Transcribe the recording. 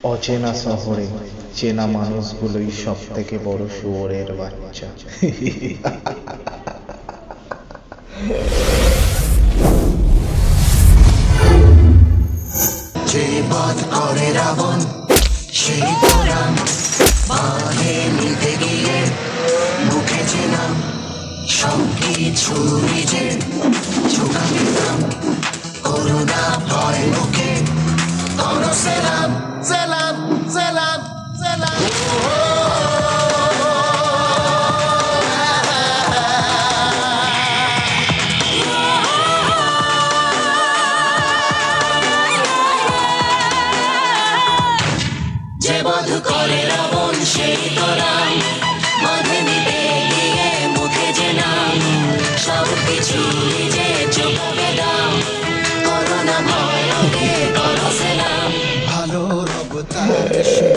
অচেনা শহরে চেনা মানুষগুলোই সব থেকে বড় শুয়োরের বাচ্চা। যে বধ করে রাবণ সেই পুরাণ বাঁধে নিতে গিয়ে মুখে ছিলাম সব কিছু নিজে চোখা দিতাম করুণা ভয় মুখে করো সেলাম সেলাম সেলাম সেলাম। যে বধ করে রাবণ সেই তোরাম বাঁধে নিতে গিয়ে মুখে যে নাম সব কিছু নিজে চোখে দাম করোনা ভয় লোকে করো সেলাম। ভালো রব তার সে